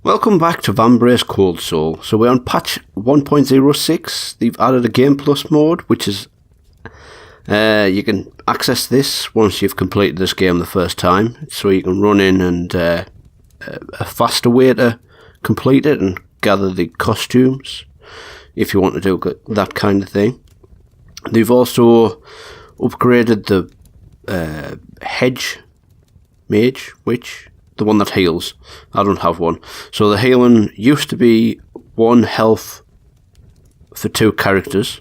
Welcome back to Vambrace Cold Soul. So we're on patch 1.06. They've added a Game Plus mode, which is you can access this once you've completed this game the first time. So you can run in and a faster way to complete it and gather the costumes if you want to do that kind of thing. They've also upgraded the hedge mage, the one that heals. I don't have one. So the healing used to be 1 health for 2 characters,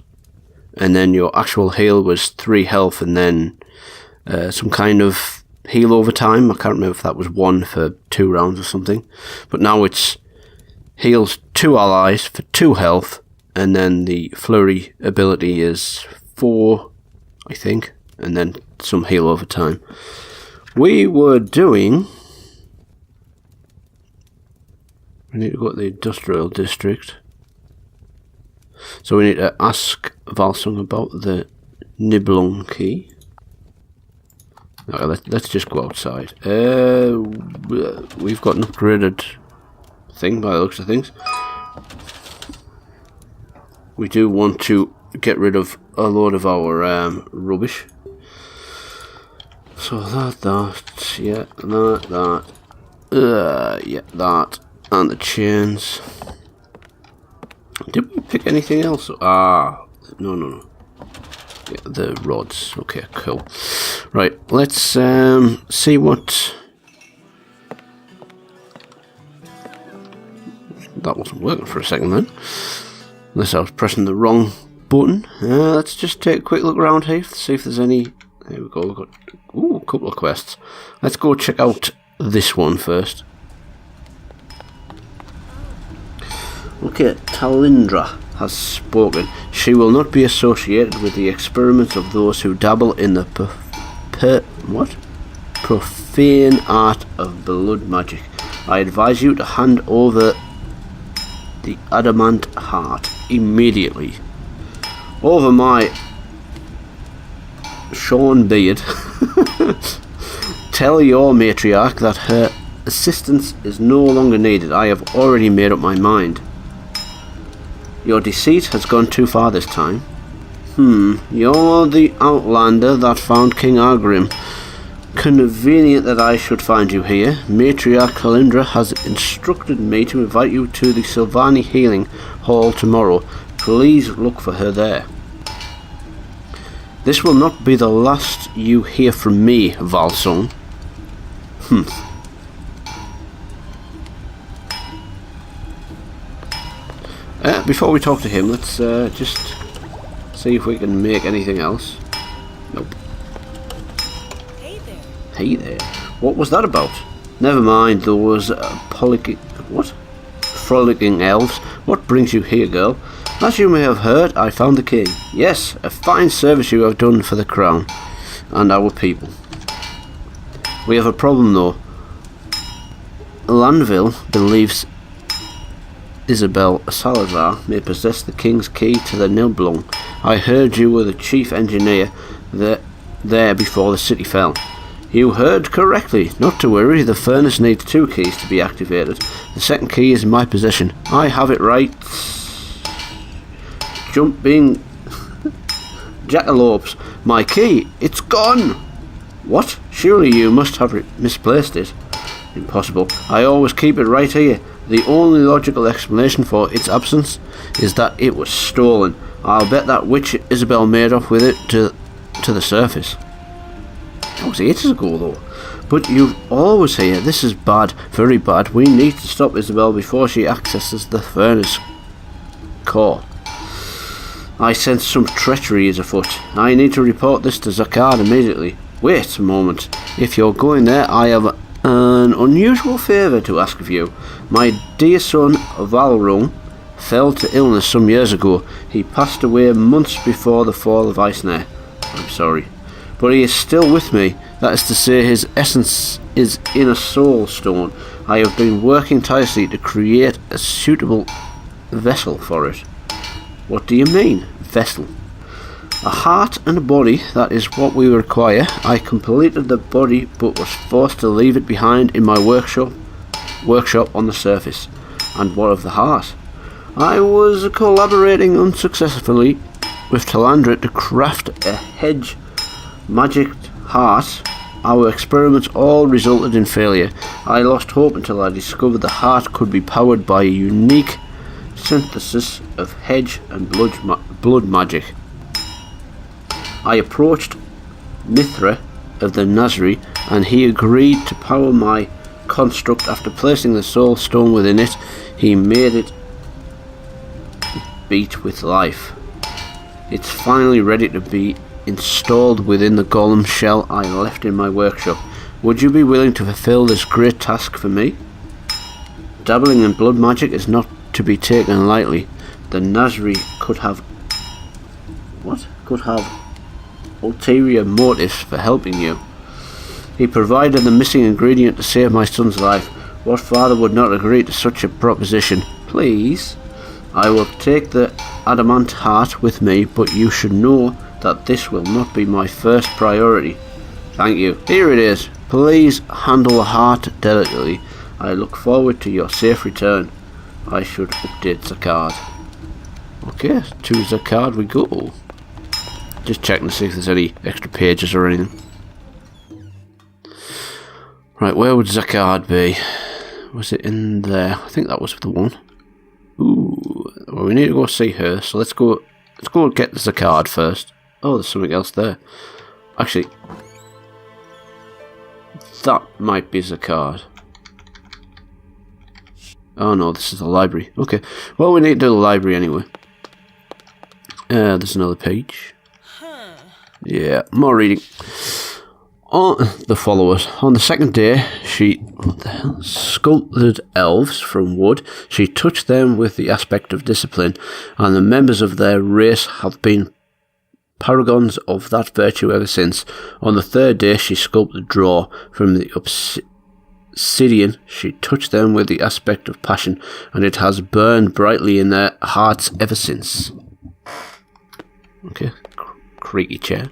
and then your actual heal was 3 health, and then some kind of heal over time. I can't remember if that was 1 for 2 rounds or something. But now it's heals 2 allies for 2 health, and then the flurry ability is 4, I think, and then some heal over time. We were doing... We need to go to the industrial district. So we need to ask Valsung about the Nibelung key. Okay, let's just go outside. We've got an upgraded thing by the looks of things. We do want to get rid of a load of our rubbish. So that, yeah, that. And the chains. Did we pick anything else? No. Yeah, the rods. Okay, cool. Right, let's see what... That wasn't working for a second then. Unless I was pressing the wrong button. Let's just take a quick look around here, see if there's any... There we go, we've got a couple of quests. Let's go check out this one first. Okay, Talindra has spoken. She will not be associated with the experiments of those who dabble in the profane art of blood magic. I advise you to hand over the adamant heart immediately. Over my shorn beard. Tell your matriarch that her assistance is no longer needed. I have already made up my mind. Your deceit has gone too far this time. You're the outlander that found King Argrim. Convenient that I should find you here. Matriarch Kalindra has instructed me to invite you to the Sylvani Healing Hall tomorrow. Please look for her there. This will not be the last you hear from me, Valsung. Before we talk to him, let's just see if we can make anything else. Nope. Hey there. What was that about? Never mind those frolicking elves. What brings you here, girl? As you may have heard, I found the key. Yes, a fine service you have done for the crown and our people. We have a problem though. Lanville believes Isabel Salazar may possess the king's key to the Nibelung. I heard you were the chief engineer there before the city fell. You heard correctly. Not to worry, the furnace needs 2 keys to be activated. The second key is in my possession. I have it right. Jumping jackalopes. My key, it's gone! What? Surely you must have misplaced it. Impossible. I always keep it right here. The only logical explanation for its absence is that it was stolen. I'll bet that witch Isabel made off with it to the surface. That was ages ago though. But you've always here. This is bad, very bad. We need to stop Isabel before she accesses the furnace core. I sense some treachery is afoot. I need to report this to Zakard immediately. Wait a moment. If you're going there, I have an unusual favour to ask of you. My dear son Valrung fell to illness some years ago. He passed away months before the fall of Icenaire. I'm sorry. But he is still with me. That is to say, his essence is in a soul stone. I have been working tirelessly to create a suitable vessel for it. What do you mean, vessel? A heart and a body, that is what we require. I completed the body but was forced to leave it behind in my workshop workshop on the surface? And what of the heart? I was collaborating unsuccessfully with Talandra to craft a hedge magicked heart. Our experiments all resulted in failure. I lost hope until I discovered the heart could be powered by a unique synthesis of hedge and blood magic. I approached Mithra of the Nazri, and he agreed to power my construct. After placing the soul stone within it, he made it beat with life. It's finally ready to be installed within the golem shell I left in my workshop. Would you be willing to fulfill this great task for me? Dabbling in blood magic is not to be taken lightly. The Nazri could have ulterior motives for helping you. He provided the missing ingredient to save my son's life. What father would not agree to such a proposition? Please, I will take the adamant heart with me, but you should know that this will not be my first priority. Thank you. Here it is. Please handle the heart delicately. I look forward to your safe return. I should update the card. Okay, to the card we go. Just checking to see if there's any extra pages or anything. Right, where would the card be? Was it in there? I think that was the one. Ooh, well, we need to go see her, so let's go get the card first. Oh, there's something else there. Actually, that might be the card. Oh no, this is the library. Okay, well, we need to do the library anyway. There's another page. Yeah, more reading. On the followers. On the second day, she sculpted elves from wood. She touched them with the aspect of discipline, and the members of their race have been paragons of that virtue ever since. On the third day, she sculpted draw from the obsidian. She touched them with the aspect of passion, and it has burned brightly in their hearts ever since. Okay, creaky chair.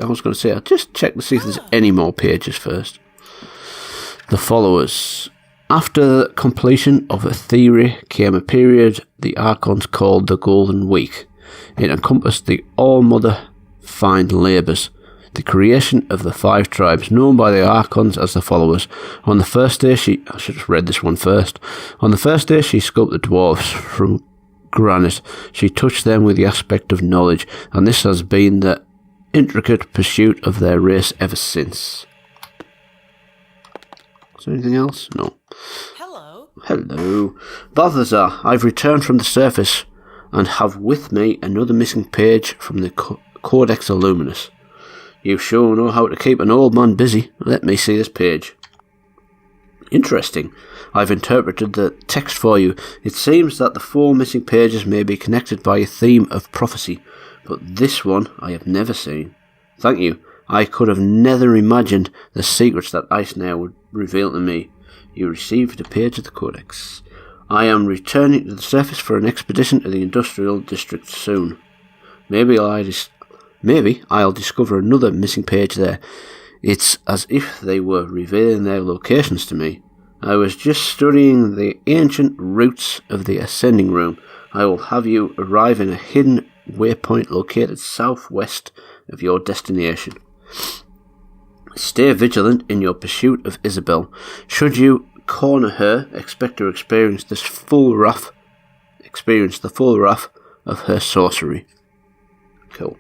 I was going to say, I'll just check to see if there's any more pages first. The followers. After completion of a theory came a period the Archons called the Golden Week. It encompassed the All-Mother Find labours, the creation of the 5 tribes known by the Archons as the followers. On the first day I should have read this one first. On the first day she sculpted dwarves from granite. She touched them with the aspect of knowledge, and this has been the intricate pursuit of their race ever since. Is there anything else? No. Hello. Balthazar, I've returned from the surface and have with me another missing page from the Codex Illuminus. You sure know how to keep an old man busy. Let me see this page. Interesting. I've interpreted the text for you. It seems that the 4 missing pages may be connected by a theme of prophecy, but this one I have never seen. Thank you. I could have never imagined the secrets that Icenaire would reveal to me. You received a page of the Codex. I am returning to the surface for an expedition to the industrial district soon. Maybe I'll discover another missing page there. It's as if they were revealing their locations to me. I was just studying the ancient routes of the ascending room. I will have you arrive in a hidden waypoint located southwest of your destination. Stay vigilant in your pursuit of Isabel. Should you corner her, expect to experience the full wrath of her sorcery. Cool.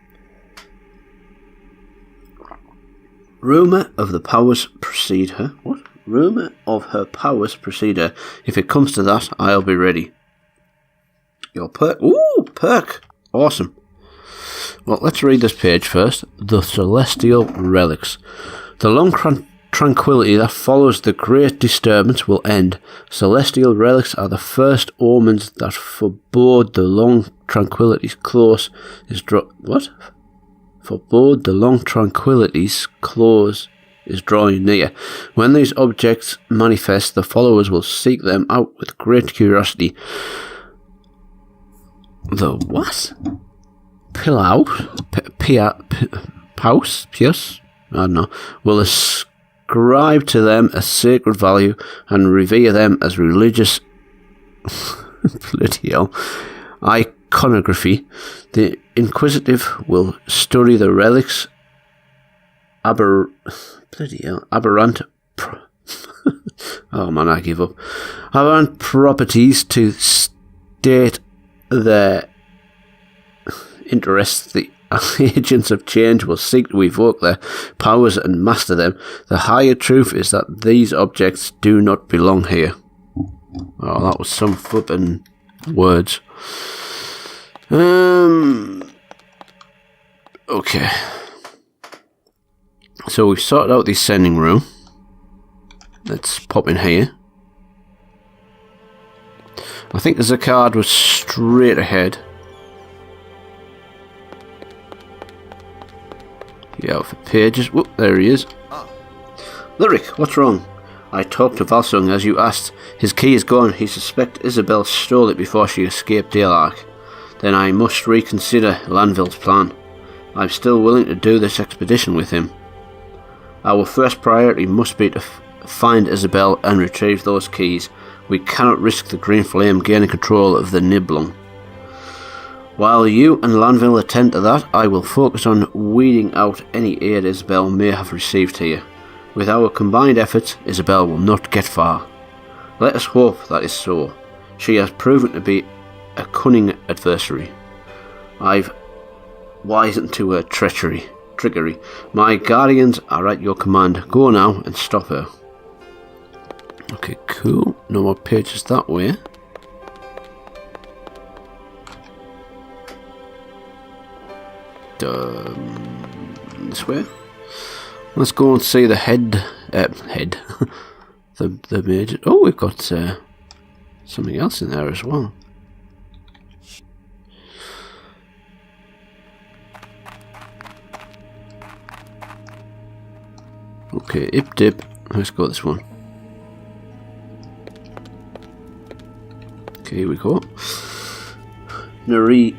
Rumour of the powers precede her. What? Rumour of her powers precede her. If it comes to that, I'll be ready. Your perk. Ooh, perk. Awesome. Well, let's read this page first. The Celestial Relics. The long tranquility that follows the great disturbance will end. Celestial relics are the first omens that forebode the long tranquility's close is Forebode the long tranquility's close is drawing near. When these objects manifest, the followers will seek them out with great curiosity. The what? Pious? I don't know. Will ascribe to them a sacred value and revere them as religious bloody hell, iconography. The inquisitive will study the relics aberrant oh man, I give up. Aberrant properties to state their interests. The agents of change will seek to evoke their powers and master them. The higher truth is that these objects do not belong here. Oh, that was some flippin' words. Okay. So we've sorted out the sending room. Let's pop in here. I think there's a card was straight ahead. Yeah, for pages. Whoop, there he is. Lyric, what's wrong? I talked to Valsung as you asked. His key is gone. He suspects Isabel stole it before she escaped Daleark. Then I must reconsider Lanville's plan. I'm still willing to do this expedition with him. Our first priority must be to find Isabel and retrieve those keys. We cannot risk the Green Flame gaining control of the Nibelung. While you and Lanville attend to that, I will focus on weeding out any aid Isabel may have received here. With our combined efforts, Isabel will not get far. Let us hope that is so. She has proven to be a cunning adversary. I've wisened to her trickery. My guardians are at your command. Go now and stop her. Okay, cool. No more pages that way. This way. Let's go and see the head. the major. Oh, we've got something else in there as well. Okay, ip dip. Let's go this one. Okay, here we go. Nerevia?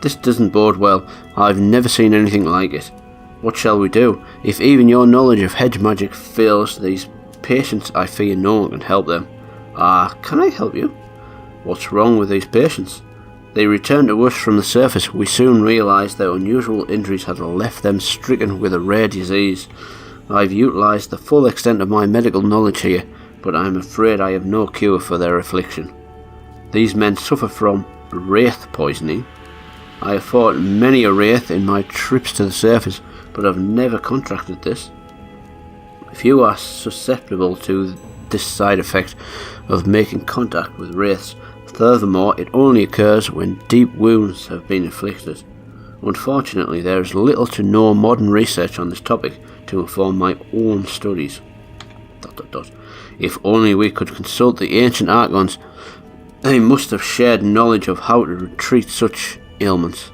This doesn't bode well. I've never seen anything like it. What shall we do? If even your knowledge of hedge magic fails these patients, I fear no one can help them. Can I help you? What's wrong with these patients? They returned to us from the surface. We soon realised their unusual injuries had left them stricken with a rare disease. I've utilised the full extent of my medical knowledge here, but I'm afraid I have no cure for their affliction. These men suffer from wraith poisoning. I have fought many a wraith in my trips to the surface, but I've never contracted this. If you are susceptible to this side effect of making contact with wraiths, furthermore, it only occurs when deep wounds have been inflicted. Unfortunately, there is little to no modern research on this topic to inform my own studies. ... If only we could consult the ancient Archons. They must have shared knowledge of how to treat such ailments.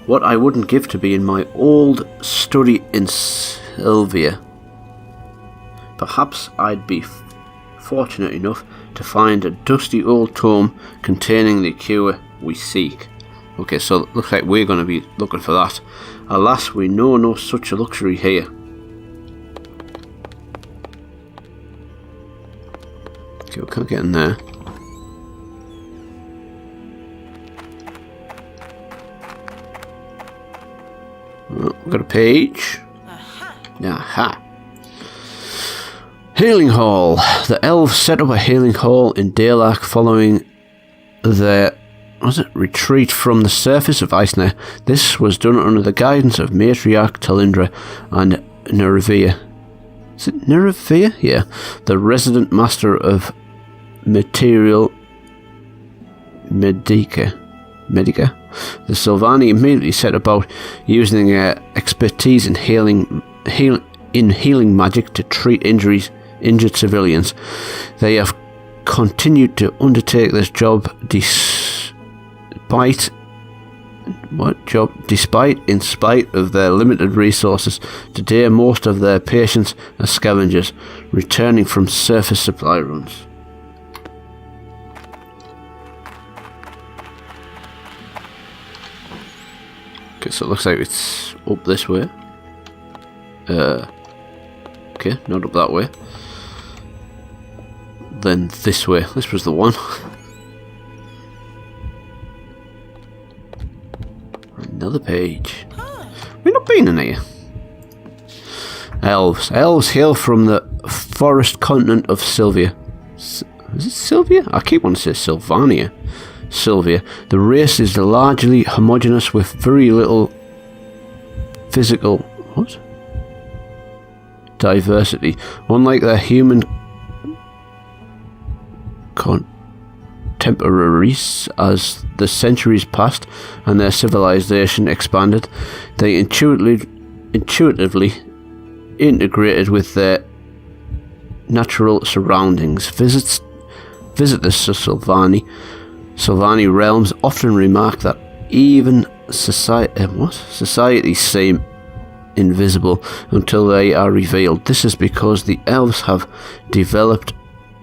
What I wouldn't give to be in my old study in Sylvia. Perhaps I'd be fortunate enough to find a dusty old tome containing the cure we seek. Okay, so it looks like we're going to be looking for that. Alas, we know no such a luxury here. Okay, we can't get in there. Oh, we've got a page. Aha. Healing Hall. The elves set up a healing hall in Daleark following their retreat from the surface of Icenaire. This was done under the guidance of Matriarch Talindra and Nerevia. Is it Nerevia? Yeah. The resident master of material Medica. The Sylvani immediately set about using their expertise in healing magic to treat injured civilians. They have continued to undertake this job despite in spite of their limited resources. Today, most of their patients are scavengers returning from surface supply runs. Okay, Okay, so it looks like it's up this way. Okay, not up that way. Then this way. This was the one. Another page. We've not been in here. Elves. Elves hail from the forest continent of Sylvia. Is it Sylvia? I keep wanting to say Sylvania. Sylvia. The race is largely homogeneous with very little physical diversity. Unlike their human contemporaries, as the centuries passed and their civilization expanded, they intuitively integrated with their natural surroundings. Visitors to Sylvani realms often remark that even societies seem invisible until they are revealed. This is because the elves have developed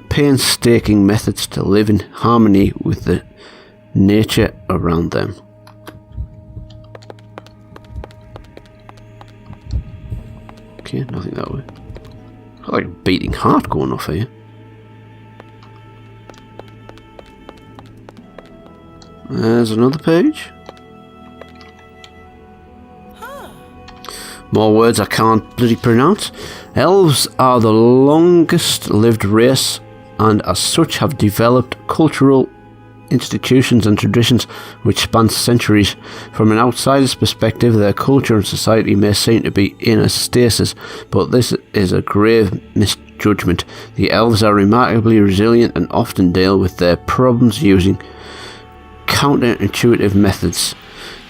painstaking methods to live in harmony with the nature around them. Okay, nothing that way. Got like a beating heart going off here. There's another page. More words I can't bloody pronounce. Elves are the longest lived race and as such have developed cultural institutions and traditions which span centuries. From an outsider's perspective, their culture and society may seem to be in a stasis, but this is a grave misjudgment. The elves are remarkably resilient and often deal with their problems using counterintuitive methods.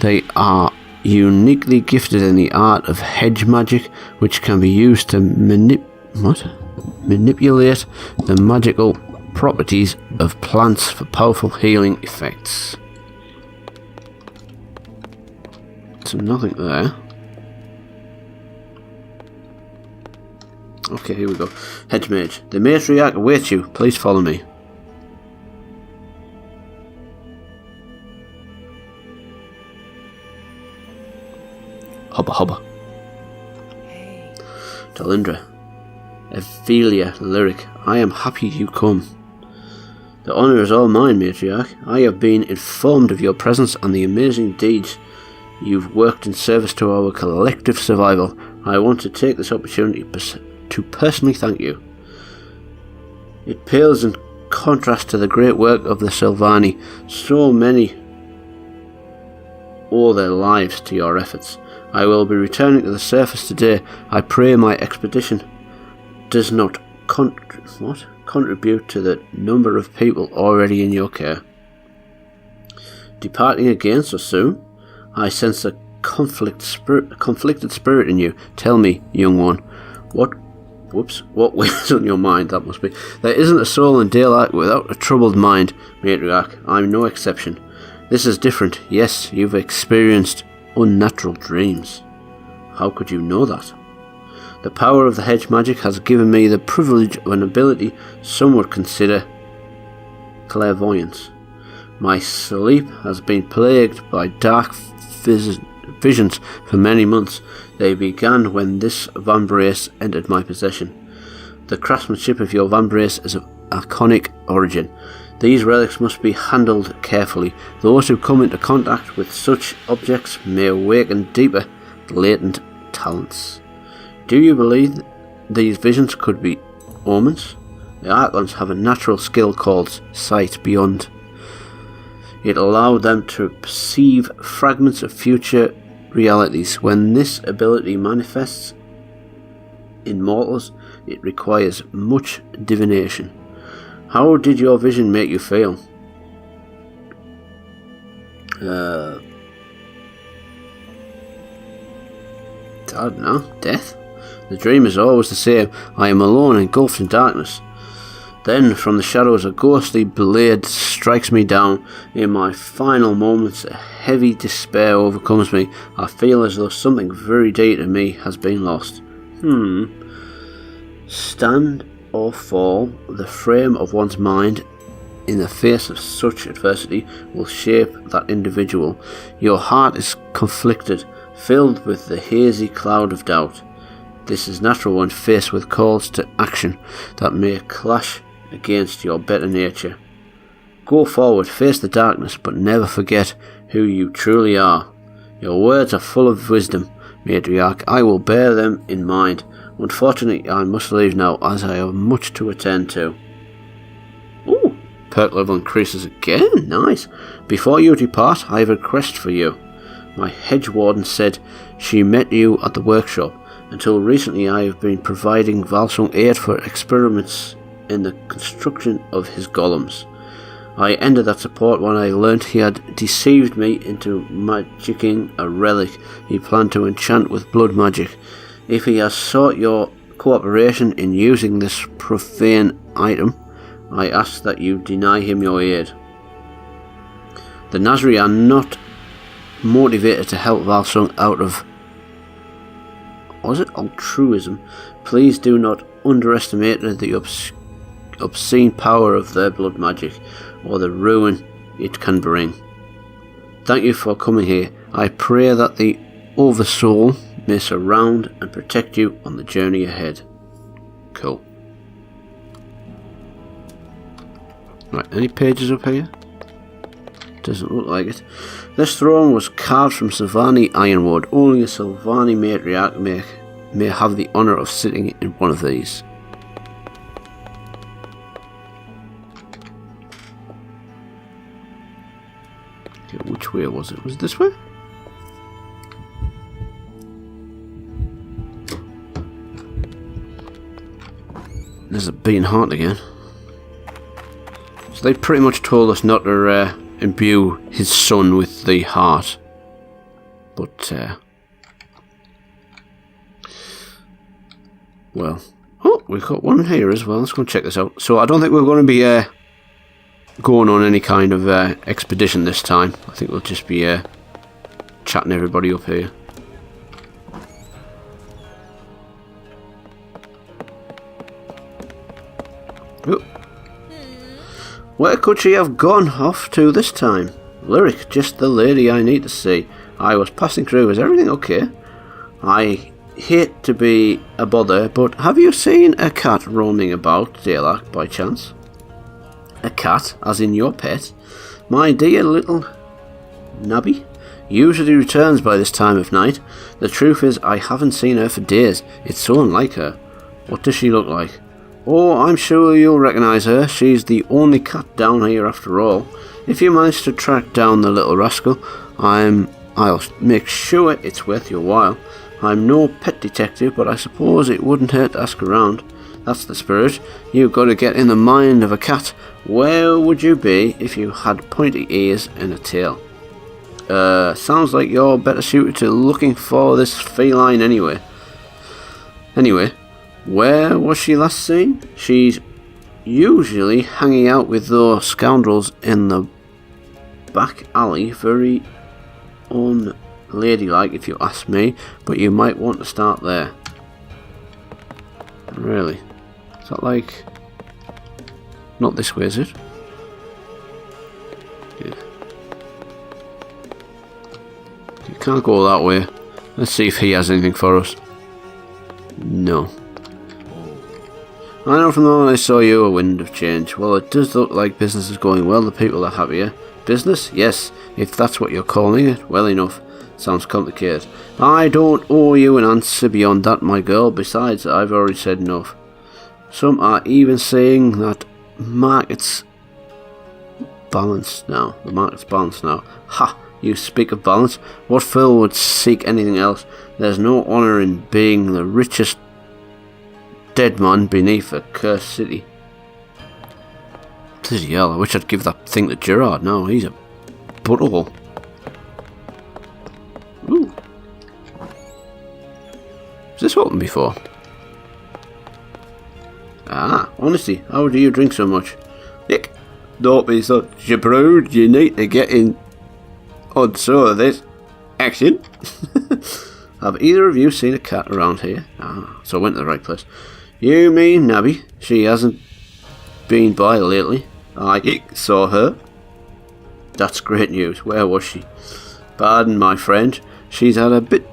They are uniquely gifted in the art of hedge magic, which can be used to manipulate the magical properties of plants for powerful healing effects. So nothing there. Okay, here we go. Hedge mage. The matriarch awaits you. Please follow me. Hubba hubba. Hey. Talindra. Ephelia Lyric. I am happy you come. The honour is all mine, matriarch. I have been informed of your presence and the amazing deeds you've worked in service to our collective survival. I want to take this opportunity to personally thank you. It pales in contrast to the great work of the Sylvani. So many owe their lives to your efforts. I will be returning to the surface today. I pray my expedition does not contribute to the number of people already in your care. Departing again so soon? I sense a conflicted spirit in you. Tell me, young one, what weighs on your mind? That must be. There isn't a soul in daylight without a troubled mind, matriarch. I'm no exception. This is different. Yes, you've experienced unnatural dreams. How could you know that? The power of the hedge magic has given me the privilege of an ability some would consider clairvoyance. My sleep has been plagued by dark visions for many months. They began when this Vambrace entered my possession. The craftsmanship of your Vambrace is of iconic origin. These relics must be handled carefully. Those who come into contact with such objects may awaken deeper, latent talents. Do you believe these visions could be omens? The Archons have a natural skill called Sight Beyond. It allowed them to perceive fragments of future realities. When this ability manifests in mortals, it requires much divination. How did your vision make you feel? I don't know. Death? The dream is always the same. I am alone, engulfed in darkness. Then, from the shadows, a ghostly blade strikes me down. In my final moments, a heavy despair overcomes me. I feel as though something very dear to me has been lost. Stand or fall, the frame of one's mind in the face of such adversity will shape that individual. Your heart is conflicted, filled with the hazy cloud of doubt. This is natural when faced with calls to action that may clash against your better nature. Go forward, face the darkness, but never forget who you truly are. Your words are full of wisdom, matriarch. I will bear them in mind. Unfortunately, I must leave now, as I have much to attend to. Ooh, perk level increases again. Nice. Before you depart, I have a request for you. My hedge warden said she met you at the workshop. Until recently, I have been providing Valsung aid for experiments in the construction of his golems. I ended that support when I learnt he had deceived me into magicking a relic he planned to enchant with blood magic. If he has sought your cooperation in using this profane item, I ask that you deny him your aid. The Nazri are not motivated to help Valsung out of altruism. Please do not underestimate the obscene power of their blood magic, or the ruin it can bring. Thank you for coming here. I pray that the Oversoul may surround and protect you on the journey ahead. Cool. Right, any pages up here? Doesn't look like it. This throne was carved from Sylvani ironwood. Only a Sylvani matriarch may have the honour of sitting in one of these. Okay, which way was it? Was it this way? There's a beating heart again. So they pretty much told us not to imbue his son with the heart. But, well. Oh, we've got one here as well. Let's go and check this out. So I don't think we're going to be going on any kind of expedition this time. I think we'll just be chatting everybody up here. Ooh. Where could she have gone off to this time? Lyric, just the lady I need to see. I was passing through. Is everything okay? I hate to be a bother, but have you seen a cat roaming about Daylark by chance? A cat, as in your pet? My dear little Nabby usually returns by this time of night. The truth is, I haven't seen her for days. It's so unlike her. What does she look like? Oh, I'm sure you'll recognise her. She's the only cat down here after all. If you manage to track down the little rascal, I'll make sure it's worth your while. I'm no pet detective, but I suppose it wouldn't hurt to ask around. That's the spirit. You've got to get in the mind of a cat. Where would you be if you had pointy ears and a tail? Sounds like you're better suited to looking for this feline anyway. Anyway, where was she last seen? She's usually hanging out with those scoundrels in the back alley. Very unladylike if you ask me, but you might want to start there. Really? Is that like... not this way, is it? Yeah. You can't go that way. Let's see if he has anything for us. No. I know from the moment I saw you a wind of change. Well, it does look like business is going well. The people are happier. Business? Yes, if that's what you're calling it. Well enough. Sounds complicated. I don't owe you an answer beyond that, my girl. Besides, I've already said enough. Some are even saying that market's balanced now. The market's balanced now. Ha! You speak of balance. What fool would seek anything else? There's no honour in being the richest dead man beneath a cursed city. Bloody hell, I wish I'd give that thing to Gerard now. He's a butthole. Ooh. Has this opened before? Ah, honestly, how do you drink so much? Nick, don't be such a prude. You need to get in on some of this action. Have either of you seen a cat around here? Ah, so I went to the right place. You mean Nabby? She hasn't been by lately. I saw her. That's great news. Where was she? Pardon, my friend. She's had a bit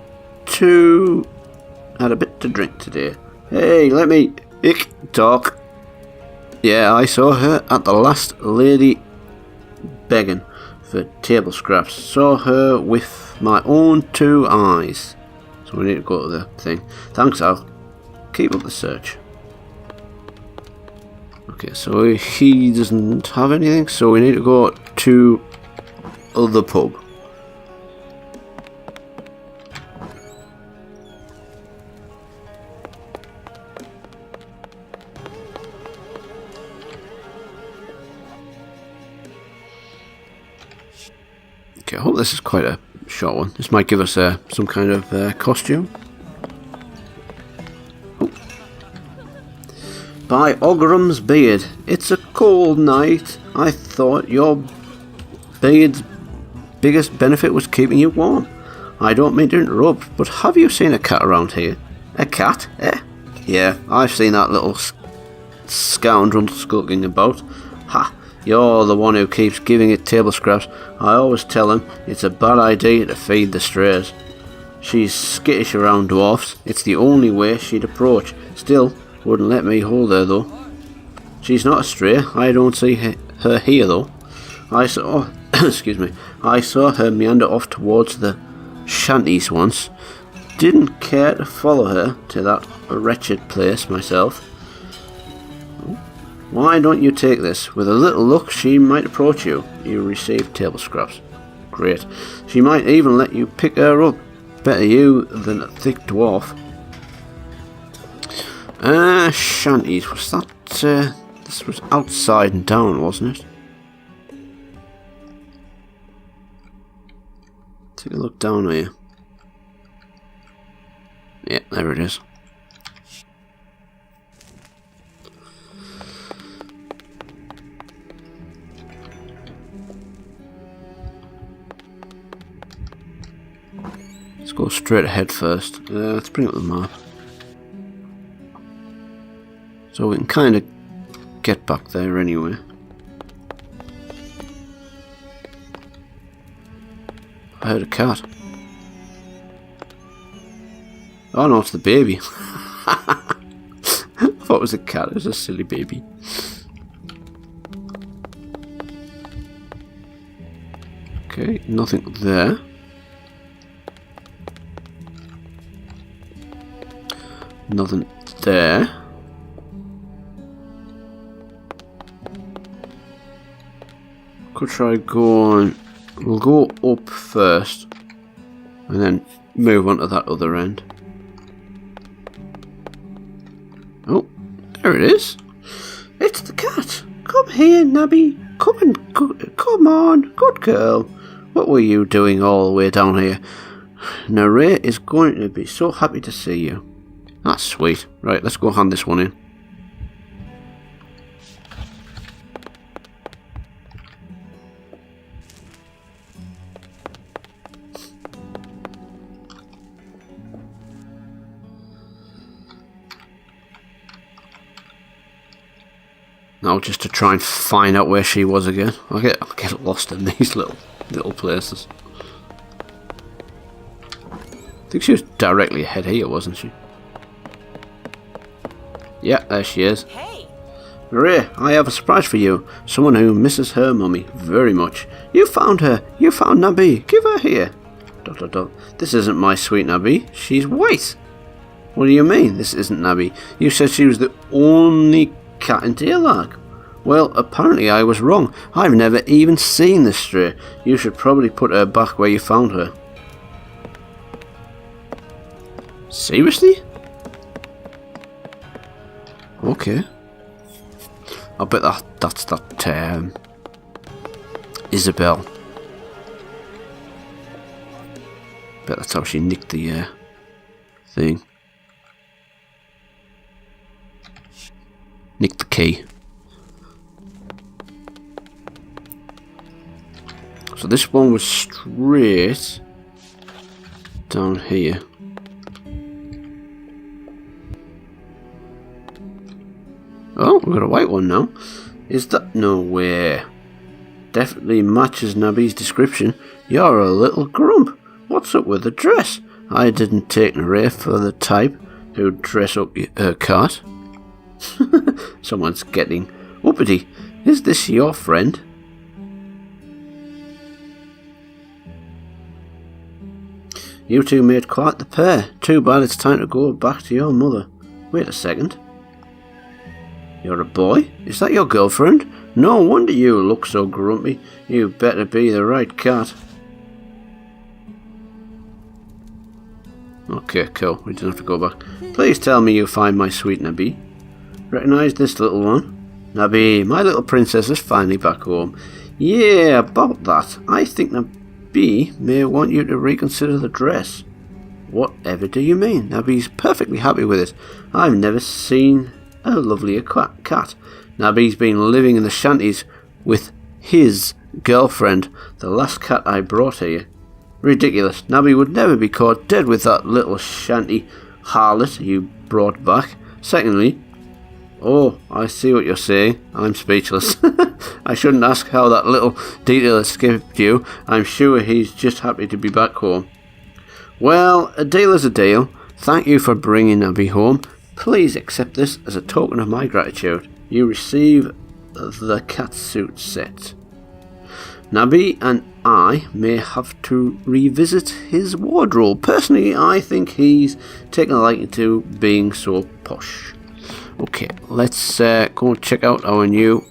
to drink today. Hey, let me talk. Yeah, I saw her at the last lady begging for table scraps. Saw her with my own 2 eyes. So we need to go to the thing. Thanks, I'll keep up the search. Okay, so he doesn't have anything, so we need to go to the pub. Okay, I hope this is quite a short one. This might give us some kind of costume. Oh. By Ogram's beard, it's a cold night. I thought your beard's biggest benefit was keeping you warm. I don't mean to interrupt, but have you seen a cat around here? A cat? Eh? Yeah, I've seen that little scoundrel skulking about. Ha! You're the one who keeps giving it table scraps. I always tell him it's a bad idea to feed the strays. She's skittish around dwarfs. It's the only way she'd approach. Still, wouldn't let me hold her though. She's not a stray. I don't see her here though. I saw, excuse me, I saw her meander off towards the shanties once. Didn't care to follow her to that wretched place myself. Why don't you take this? With a little luck, she might approach you. You receive table scraps. Great. She might even let you pick her up. Better you than a thick dwarf. Shanties. Was that, this was outside and down, wasn't it? Take a look down here. Yeah, there it is. Let's go straight ahead first. Let's bring up the map. So we can kind of get back there anyway. I heard a cat. Oh no, it's the baby. I thought it was a cat, it was a silly baby. Okay, nothing there. Nothing there. Could try going. We'll go up first and then move on to that other end. Oh, there it is. It's the cat. Come here, Nabby. Come on, good girl. What were you doing all the way down here? Nare is going to be so happy to see you. That's sweet. Right, let's go hand this one in. Now just to try and find out where she was again. I'll get lost in these little places. I think she was directly ahead here, wasn't she? Yeah, there she is. Hey! Maria, I have a surprise for you. Someone who misses her mummy very much. You found her. You found Nabi. Give her here. ... This isn't my sweet Nabi. She's white. What do you mean, this isn't Nabi? You said she was the only cat in Dearlark. Well, apparently I was wrong. I've never even seen this stray. You should probably put her back where you found her. Seriously? Okay. I bet that's that Isabel. Bet that's how she nicked the thing. Nicked the key. So this one was straight down here. Oh, we've got a white one now. Is that no way? Definitely matches Nabby's description. You're a little grump. What's up with the dress? I didn't take an array for the type who'd dress up her cat. Someone's getting uppity. Is this your friend? You two made quite the pair. Too bad it's time to go back to your mother. Wait a second. You're a boy? Is that your girlfriend? No wonder you look so grumpy. You better be the right cat. Okay, cool. We don't have to go back. Please tell me you find my sweet Nabby. Recognise this little one? Nabby, my little princess is finally back home. Yeah, about that. I think Nabby may want you to reconsider the dress. Whatever do you mean? Nabby's perfectly happy with it. I've never seen a lovelier cat. Nabby's been living in the shanties with his girlfriend, the last cat I brought here. Ridiculous. Nabby would never be caught dead with that little shanty harlot you brought back. Secondly, oh, I see what you're saying. I'm speechless. I shouldn't ask how that little detail escaped you. I'm sure he's just happy to be back home. Well, a deal is a deal. Thank you for bringing Nabby home. Please accept this as a token of my gratitude. You receive the catsuit set. Nabby and I may have to revisit his wardrobe. Personally, I think he's taken a liking to being so posh. Okay, let's go and check out our new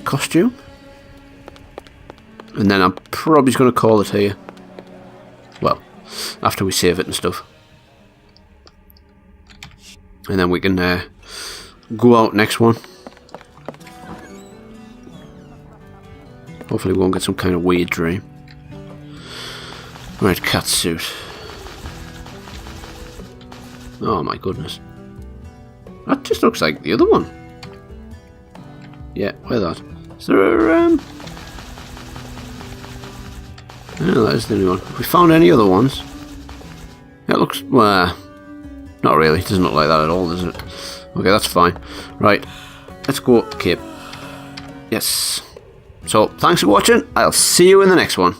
costume. And then I'm probably just going to call it here. Well, after we save it and stuff. And then we can go out next one. Hopefully we won't get some kind of weird dream. Right, catsuit. Oh my goodness. That just looks like the other one. Yeah, where that? Is there a no, that is the new one. Have we found any other ones? It looks, well, not really. It doesn't look like that at all, does it? Okay, that's fine. Right, let's go cape. Yes. So, thanks for watching. I'll see you in the next one.